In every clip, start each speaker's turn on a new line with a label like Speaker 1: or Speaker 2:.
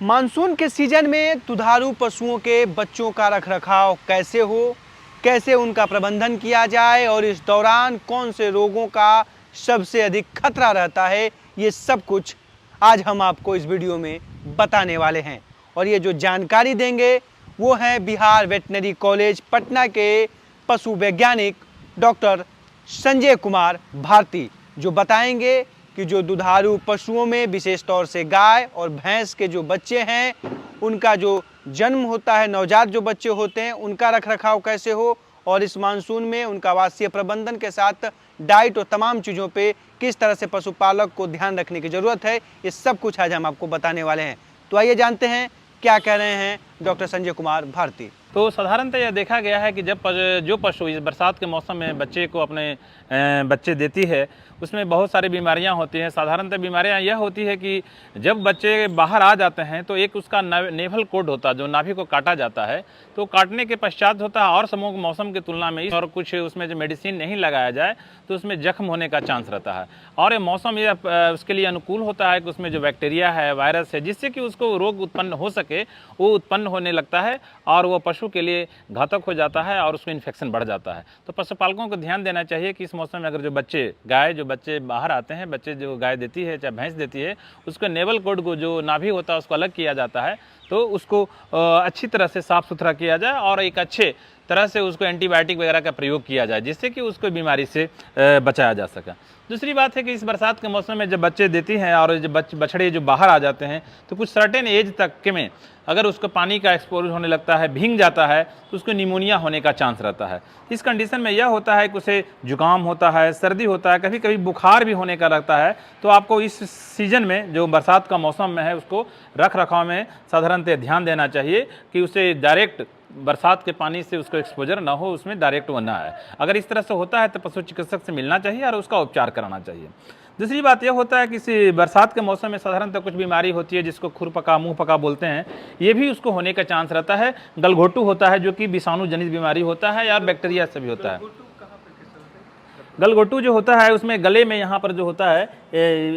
Speaker 1: Monsoon के season में दुधारू पशुओं के बच्चों का रखरखाव कैसे हो, कैसे उनका प्रबंधन किया जाए और इस दौरान कौन से रोगों का सबसे अधिक खतरा रहता है, ये सब कुछ आज हम आपको इस वीडियो में बताने वाले हैं। और ये जो जानकारी देंगे वो हैं बिहार वेटनरी कॉलेज पटना के पशु वैज्ञानिक डॉक्टर संजय कुमार भारती, जो बताएंगे कि जो दुधारू पशुओं में विशेष तौर से गाय और भैंस के जो बच्चे हैं उनका जो जन्म होता है, नवजात जो बच्चे होते हैं उनका रखरखाव कैसे हो और इस मानसून में उनका आवासीय प्रबंधन के साथ डाइट और तमाम चीज़ों पे किस तरह से पशुपालक को ध्यान रखने की ज़रूरत है, ये सब कुछ आज हम आपको बताने वाले हैं। तो आइए जानते हैं क्या कह रहे हैं डॉक्टर संजय कुमार भारती।
Speaker 2: तो साधारणतः यह देखा गया है कि जब जो पशु इस बरसात के मौसम में बच्चे को अपने बच्चे देती है उसमें बहुत सारी बीमारियां होती हैं। साधारणतः बीमारियां यह होती है कि जब बच्चे बाहर आ जाते हैं तो एक उसका नेवल कोड होता है जो नाभि को काटा जाता है, तो काटने के पश्चात होता है और समूह मौसम की तुलना में और कुछ उसमें जो मेडिसिन नहीं लगाया जाए तो उसमें जख्म होने का चांस रहता है। और ये मौसम ये उसके लिए अनुकूल होता है कि उसमें जो बैक्टीरिया है, वायरस है, जिससे कि उसको रोग उत्पन्न हो सके वो उत्पन्न होने लगता है और वो पशु के लिए घातक हो जाता है और उसको इन्फेक्शन बढ़ जाता है। तो पशुपालकों को ध्यान देना चाहिए कि इस मौसम में अगर जो बच्चे बाहर आते हैं, बच्चे जो गाय देती है चाहे भैंस देती है, उसको नेवल कोड को जो नाभि होता है उसको अलग किया जाता है, तो उसको अच्छी तरह से साफ़ सुथरा किया जाए और एक अच्छे तरह से उसको एंटीबायोटिक वगैरह का प्रयोग किया जाए जिससे कि उसको बीमारी से बचाया जा सके। दूसरी बात है कि इस बरसात के मौसम में जब बच्चे देती हैं और जब बछड़े जो बाहर आ जाते हैं तो कुछ सर्टेन एज तक के में अगर उसको पानी का एक्सपोज होने लगता है, भीग जाता है, तो उसको निमोनिया होने का चांस रहता है। इस कंडीशन में यह होता है कि उसे जुकाम होता है, सर्दी होता है, कभी कभी बुखार भी होने का रहता है। तो आपको इस सीजन में जो बरसात का मौसम में है उसको रख रखाव में साधारणतः ध्यान देना चाहिए कि उसे डायरेक्ट बरसात के पानी से उसको एक्सपोजर ना हो, उसमें डायरेक्ट होना है। अगर इस तरह से होता है तो पशु चिकित्सक से मिलना चाहिए और उसका उपचार कराना चाहिए। दूसरी बात यह होता है कि बरसात के मौसम में साधारणतः कुछ बीमारी होती है जिसको खुर पका, मुंह पका बोलते हैं, ये भी उसको होने का चांस रहता है। गलघोटू होता है जो कि विषाणु जनित बीमारी होता है या बैक्टीरिया से भी होता है। गलघोटू जो होता है उसमें गले में यहाँ पर जो होता है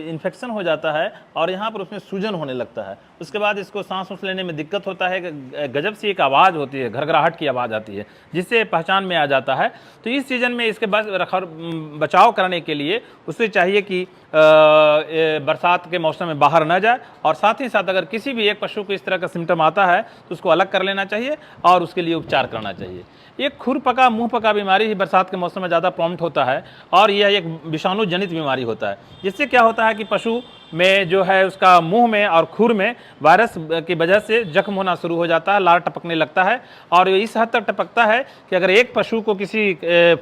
Speaker 2: इन्फेक्शन हो जाता है और यहाँ पर उसमें सूजन होने लगता है। उसके बाद इसको सांस लेने में दिक्कत होता है, गजब सी एक आवाज़ होती है, घरघराहट की आवाज़ आती है जिससे पहचान में आ जाता है। तो इस सीजन में इसके बचाव करने के लिए उसे चाहिए कि बरसात के मौसम में बाहर न जाए और साथ ही साथ अगर किसी भी एक पशु को इस तरह का सिम्टम आता है तो उसको अलग कर लेना चाहिए और उसके लिए उपचार करना चाहिए। एक खुर पका, मुंह पका बीमारी ही बरसात के मौसम में ज़्यादा प्रॉम्प्ट होता है और यह एक विषाणु जनित बीमारी होता है, जिससे क्या होता है कि पशु में जो है उसका मुंह में और खुर में वायरस की वजह से जख्म होना शुरू हो जाता है, लार टपकने लगता है और इस हद तक टपकता है कि अगर एक पशु को किसी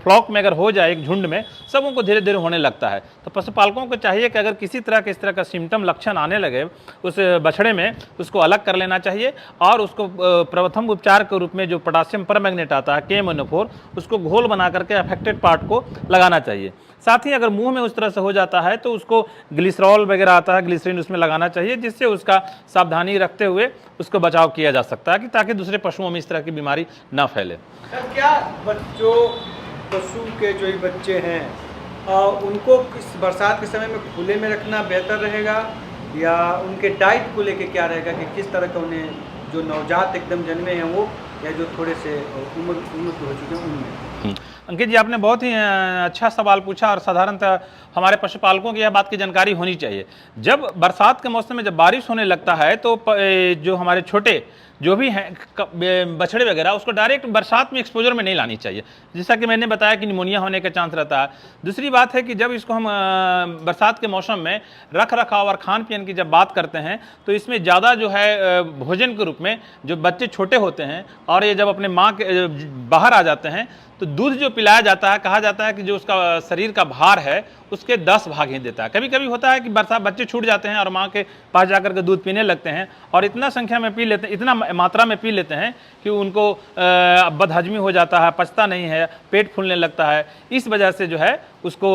Speaker 2: फ्लॉक में अगर हो जाए, एक झुंड में, सबों को धीरे धीरे होने लगता है। तो पशुपालकों को चाहिए कि अगर किसी तरह के इस तरह का सिम्टम लक्षण आने लगे उस बछड़े में, उसको अलग कर लेना चाहिए और उसको प्रथम उपचार के रूप में जो पोटासियम परमैंगनेट आता है KMNO4, उसको घोल बना करके अफेक्टेड पार्ट को लगाना चाहिए। साथ ही अगर मुंह में उस तरह से हो जाता है तो उसको ग्लिसरॉल वगैरह आता है, ग्लिसरीन उसमें लगाना चाहिए जिससे उसका सावधानी रखते हुए उसको बचाव किया जा सकता है कि ताकि दूसरे पशुओं में इस तरह की बीमारी ना फैले।
Speaker 1: क्या पशु के जो बच्चे हैं उनको इस बरसात के समय में खुले में रखना बेहतर रहेगा या उनके डाइट को लेके क्या रहेगा कि किस तरह का उन्हें, जो नवजात एकदम जन्मे हैं वो या जो थोड़े से उम्र हो चुके हैं उनमें?
Speaker 2: अंकित जी, आपने बहुत ही अच्छा सवाल पूछा और साधारणतः हमारे पशुपालकों की यह बात की जानकारी होनी चाहिए। जब बरसात के मौसम में जब बारिश होने लगता है तो जो हमारे छोटे जो भी हैं बछड़े वगैरह उसको डायरेक्ट बरसात में एक्सपोजर में नहीं लानी चाहिए, जैसा कि मैंने बताया कि निमोनिया होने का चांस रहता है। दूसरी बात है कि जब इसको हम बरसात के मौसम में रख रखाव और खान पीन की जब बात करते हैं तो इसमें ज़्यादा जो है भोजन के रूप में जो बच्चे छोटे होते हैं और ये जब अपने माँ के बाहर आ जाते हैं तो दूध जो पिलाया जाता है, कहा जाता है कि जो उसका शरीर का भार है उसके 10 भाग ही देता है। कभी कभी होता है कि बच्चे छूट जाते हैं और माँ के पास जाकर के दूध पीने लगते हैं और इतना संख्या में पी लेते हैं, इतना मात्रा में पी लेते हैं कि उनको बदहजमी हो जाता है, पचता नहीं है, पेट फूलने लगता है। इस वजह से जो है उसको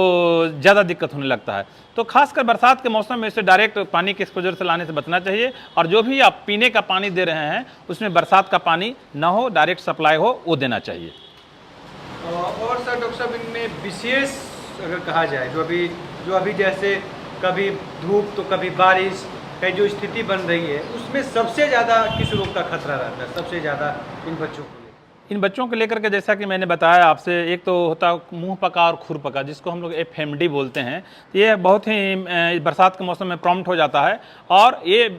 Speaker 2: ज़्यादा दिक्कत होने लगता है। तो खासकर बरसात के मौसम में इसे डायरेक्ट पानी के एक्सपोजर से लाने से बचना चाहिए और जो भी आप पीने का पानी दे रहे हैं उसमें बरसात का पानी ना हो, डायरेक्ट सप्लाई हो, वो देना चाहिए।
Speaker 1: और सर डॉक्टर साहब, इनमें विशेष अगर कहा जाए जो अभी जैसे कभी धूप तो कभी बारिश, का जो स्थिति बन रही है उसमें सबसे ज़्यादा किस रोग का खतरा रहता है, सबसे ज़्यादा इन बच्चों को?
Speaker 2: इन बच्चों को लेकर के जैसा कि मैंने बताया आपसे, एक तो होता है मुंह पका और खुर पका, जिसको हम लोग एफएमडी बोलते हैं। ये बहुत ही बरसात के मौसम में प्रॉम्प्ट हो जाता है, और ये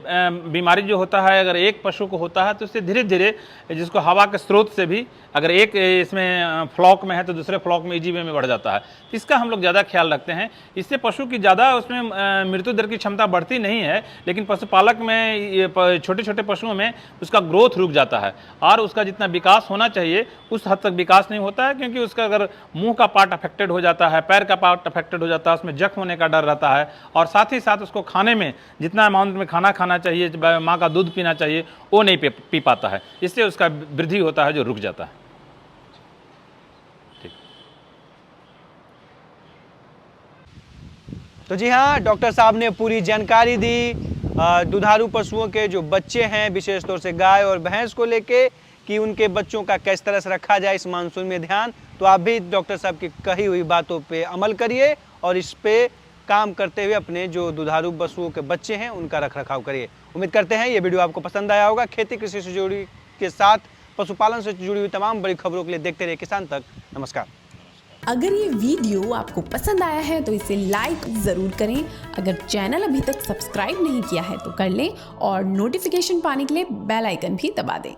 Speaker 2: बीमारी जो होता है अगर एक पशु को होता है तो इससे धीरे धीरे, जिसको हवा के स्रोत से भी अगर एक इसमें फ्लॉक में है तो दूसरे फ्लॉक में इजी वे में बढ़ जाता है। इसका हम लोग ज़्यादा ख्याल रखते हैं। इससे पशु की ज़्यादा उसमें मृत्यु दर की क्षमता बढ़ती नहीं है, लेकिन पशुपालक में छोटे छोटे पशुओं में उसका ग्रोथ रुक जाता है, और उसका जितना विकास होना चाहिए उस हद तक विकास नहीं होता है, क्योंकि उसका अगर मुंह का पार्ट अफेक्टेड हो जाता है, पैर का पार्ट अफेक्टेड हो जाता है, उसमें जख्म होने का डर रहता है, और साथ ही साथ उसको खाने में जितना अमाउंट में खाना खाना चाहिए, माँ का दूध पीना चाहिए, वो नहीं पी पाता है। इससे उसका वृद्धि होता है जो रुक जाता है।
Speaker 1: तो जी हाँ, डॉक्टर साहब ने पूरी जानकारी दी दुधारू पशुओं के जो बच्चे हैं, विशेष तौर से गाय और भैंस को लेके, कि उनके बच्चों का किस तरह से रखा जाए इस मानसून में ध्यान। तो आप भी डॉक्टर साहब की कही हुई बातों पे अमल करिए और इस पे काम करते हुए अपने जो दुधारू पशुओं के बच्चे हैं उनका रखरखाव करिए। उम्मीद करते हैं ये वीडियो आपको पसंद आया होगा। खेती कृषि से जुड़ी के साथ पशुपालन से जुड़ी हुई तमाम बड़ी खबरों के लिए देखते रहिए किसान तक। नमस्कार।
Speaker 3: अगर ये वीडियो आपको पसंद आया है तो इसे लाइक ज़रूर करें। अगर चैनल अभी तक सब्सक्राइब नहीं किया है तो कर लें, और नोटिफिकेशन पाने के लिए बेल आइकन भी दबा दें।